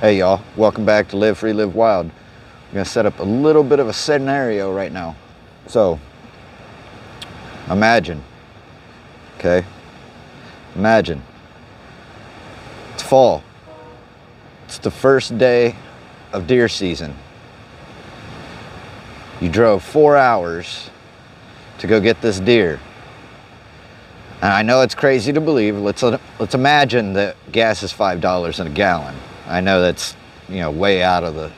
Hey y'all, welcome back to Live Free, Live Wild. I'm gonna set up a little bit of a scenario right now. So, imagine, okay? Imagine, it's fall. It's the first day of deer season. You drove 4 hours to go get this deer. And I know it's crazy to believe. Let's imagine that gas is $5 a gallon. I know that's, way out of the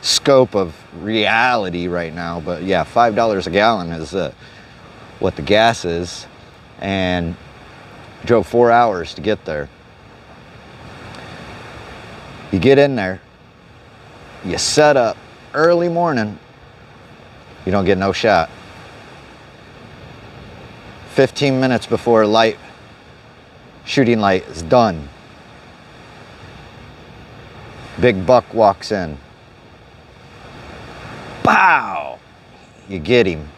scope of reality right now, but yeah, $5 a gallon is what the gas is, and drove 4 hours to get there. You get in there, you set up early morning, you don't get no shot. 15 minutes before shooting light is done, big buck walks in. Pow! You get him.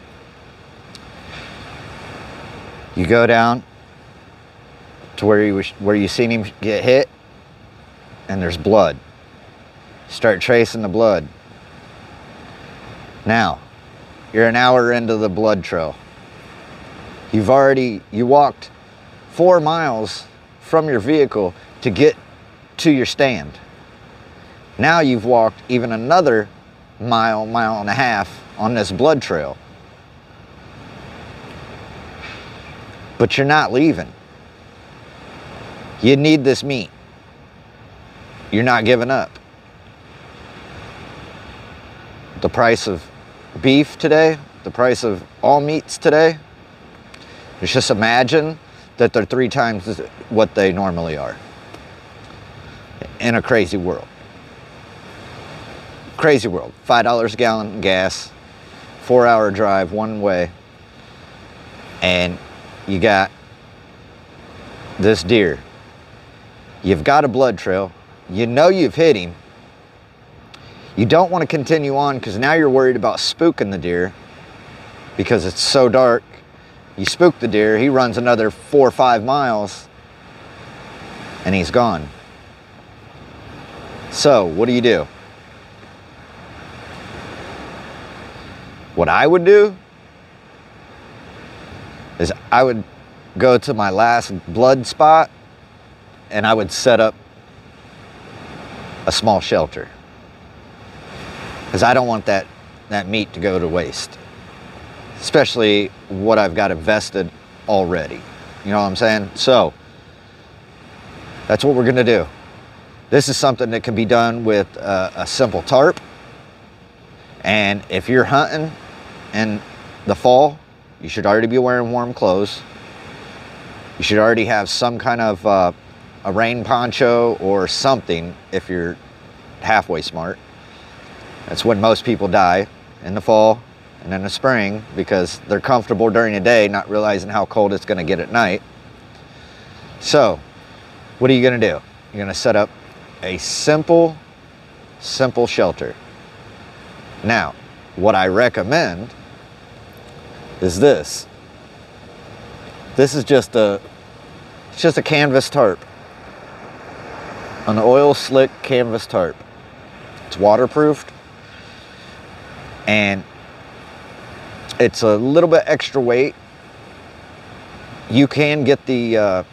You go down to where you seen him get hit, and there's blood. Start tracing the blood. Now, you're an hour into the blood trail. You walked 4 miles from your vehicle to get to your stand. Now you've walked even another mile and a half on this blood trail. But you're not leaving. You need this meat. You're not giving up. The price of beef today, the price of all meats today, just imagine that they're 3 times what they normally are in a crazy world. Crazy world. $5 a gallon gas, 4-hour drive one way, and you got this deer. You've got a blood trail. You know you've hit him. You don't want to continue on because now you're worried about spooking the deer because it's so dark. You spook the deer, he runs another 4 or 5 miles, and he's gone. So, what do? What I would do is I would go to my last blood spot and I would set up a small shelter. Because I don't want that meat to go to waste. Especially what I've got invested already. You know what I'm saying? So, that's what we're gonna do. This is something that can be done with a simple tarp. And if you're hunting in the fall, you should already be wearing warm clothes. You should already have some kind of a rain poncho or something if you're halfway smart. That's when most people die, in the fall and in the spring, because they're comfortable during the day, not realizing how cold it's gonna get at night. So, what are you gonna do? You're gonna set up a simple shelter. Now, what I recommend is this. This is just a canvas tarp. An oil slick canvas tarp. It's waterproofed, and it's a little bit extra weight. You can get the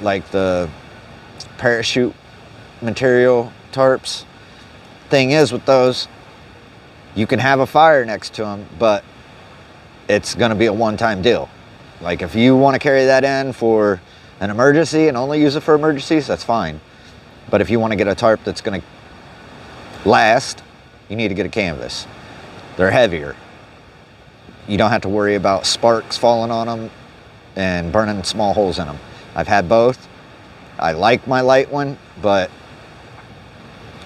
the parachute material tarps. Thing is with those, you can have a fire next to them, but it's gonna be a one-time deal. Like if you wanna carry that in for an emergency and only use it for emergencies, that's fine. But if you wanna get a tarp that's gonna last, you need to get a canvas. They're heavier. You don't have to worry about sparks falling on them and burning small holes in them. I've had both. I like my light one, but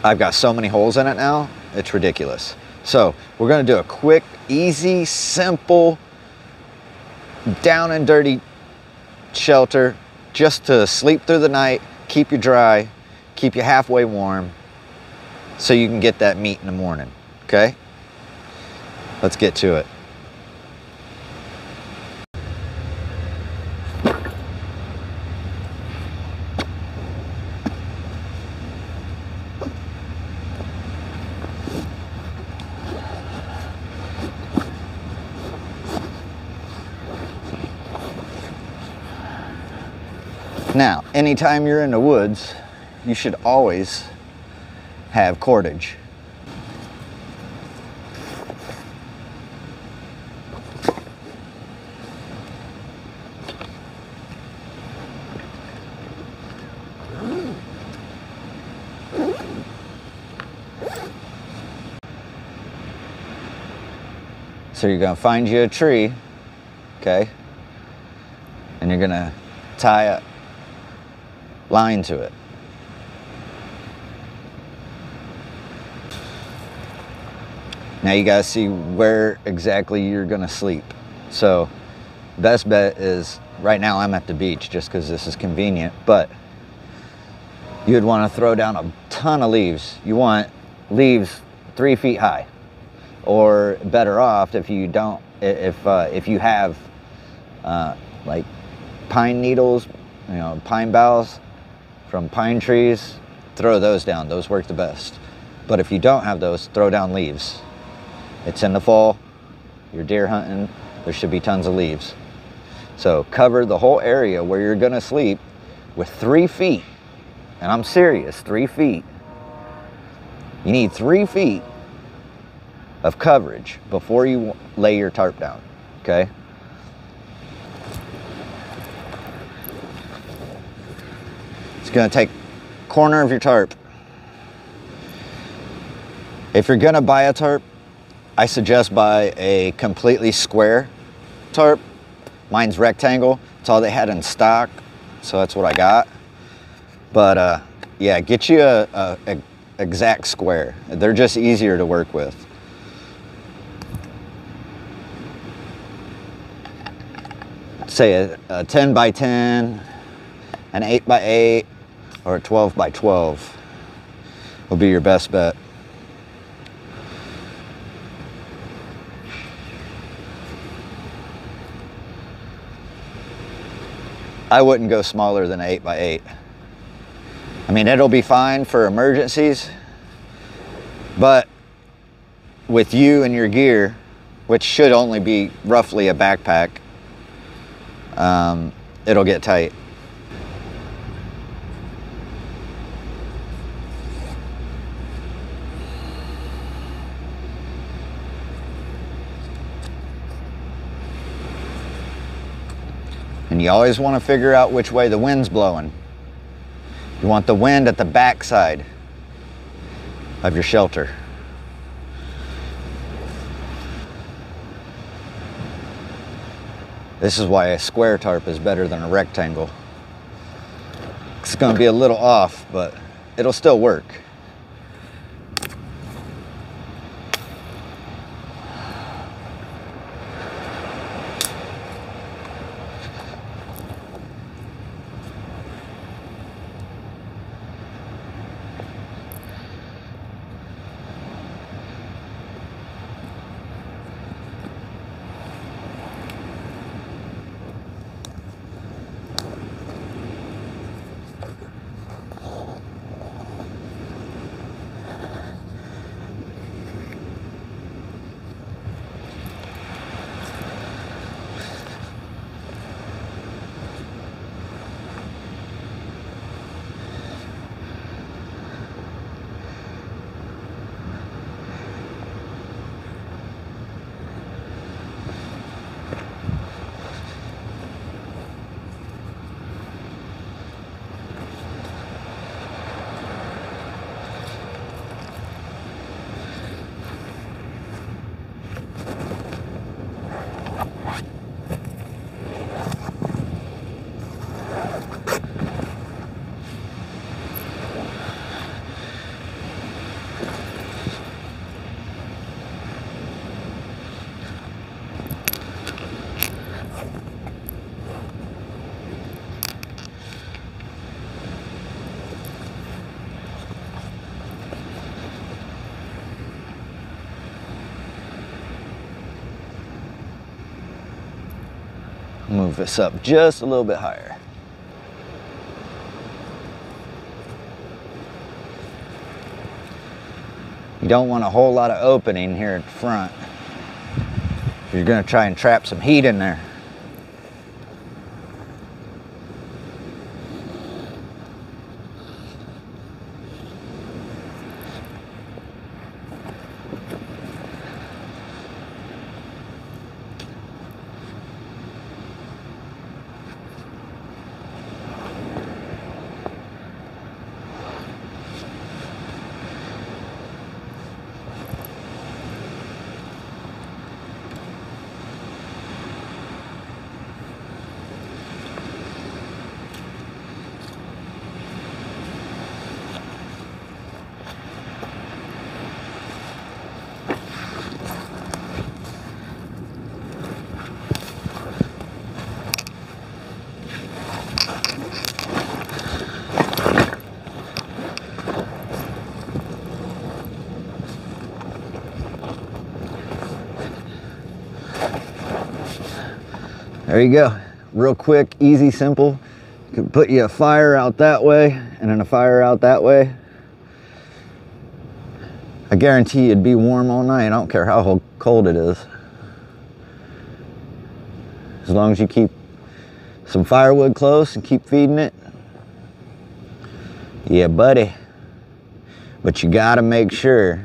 I've got so many holes in it now, it's ridiculous. So we're gonna do a quick, easy, simple, down and dirty shelter just to sleep through the night, keep you dry, keep you halfway warm, so you can get that meat in the morning, okay? Let's get to it. Now, anytime you're in the woods, you should always have cordage. So you're gonna find you a tree, okay? And you're gonna tie a line to it. Now you gotta see where exactly you're gonna sleep. So best bet is, right now I'm at the beach just because this is convenient, but you would want to throw down a ton of leaves. You want leaves 3 feet high, or better off if you don't, if you have like pine needles, you know, pine boughs from pine trees, throw those down. Those work the best. But if you don't have those, throw down leaves. It's in the fall, you're deer hunting, there should be tons of leaves. So cover the whole area where you're gonna sleep with 3 feet. And I'm serious, 3 feet. You need 3 feet of coverage before you lay your tarp down, okay? It's gonna take corner of your tarp. If you're gonna buy a tarp, I suggest buy a completely square tarp. Mine's rectangle. It's all they had in stock, so that's what I got. But yeah, get you a exact square. They're just easier to work with. Say a 10 by 10, an 8 by 8, or a 12 by 12 will be your best bet. I wouldn't go smaller than an 8 by 8. I mean, it'll be fine for emergencies, but with you and your gear, which should only be roughly a backpack, it'll get tight. And you always want to figure out which way the wind's blowing. You want the wind at the back side of your shelter. This is why a square tarp is better than a rectangle. It's going to be a little off, but it'll still work. Move this up just a little bit higher. You don't want a whole lot of opening here at the front. You're going to try and trap some heat in there. There you go. Real quick, easy, simple. You can put you a fire out that way and then a fire out that way. I guarantee it'd be warm all night. I don't care how cold it is. As long as you keep some firewood close and keep feeding it. Yeah, buddy. But you gotta make sure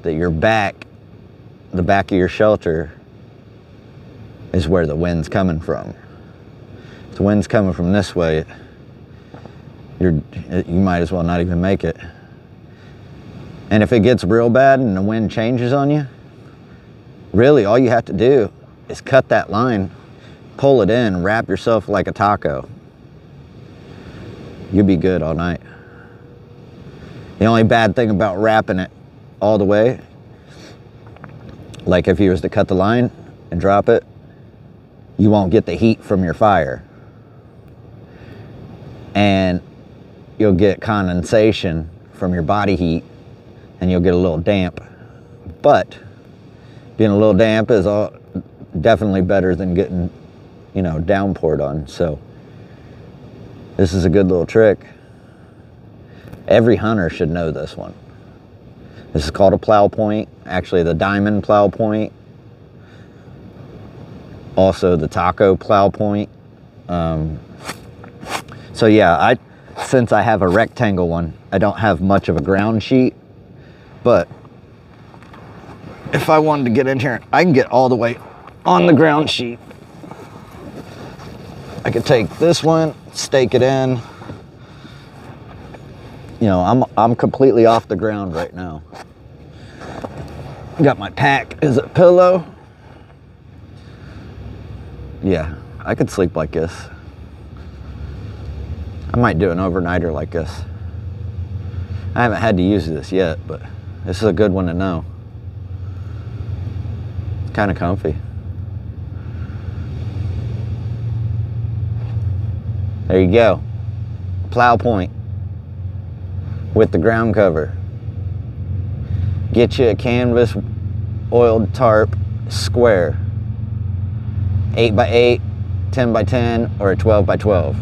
that your back, the back of your shelter, is where the wind's coming from. If the wind's coming from this way, you might as well not even make it. And if it gets real bad and the wind changes on you, really all you have to do is cut that line, pull it in, wrap yourself like a taco. You'll be good all night. The only bad thing about wrapping it all the way, like if you was to cut the line and drop it, you won't get the heat from your fire. And you'll get condensation from your body heat and you'll get a little damp. But being a little damp is definitely better than getting, you know, downpoured on. So this is a good little trick. Every hunter should know this one. This is called a plow point. Actually, the diamond plow point. Also the taco plow point. So yeah, since I have a rectangle one, I don't have much of a ground sheet, but if I wanted to get in here, I can get all the way on the ground sheet. I could take this one, stake it in. You know, I'm completely off the ground right now. Got my pack as a pillow. Yeah, I could sleep like this. I might do an overnighter like this. I haven't had to use this yet, but this is a good one to know. It's kind of comfy. There you go. Plow point with the ground cover. Get you a canvas oiled tarp square. 8x8, 10x10, or a 12x12.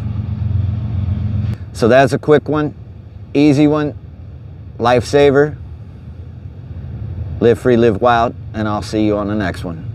So that's a quick one, easy one, lifesaver. Live free, live wild, and I'll see you on the next one.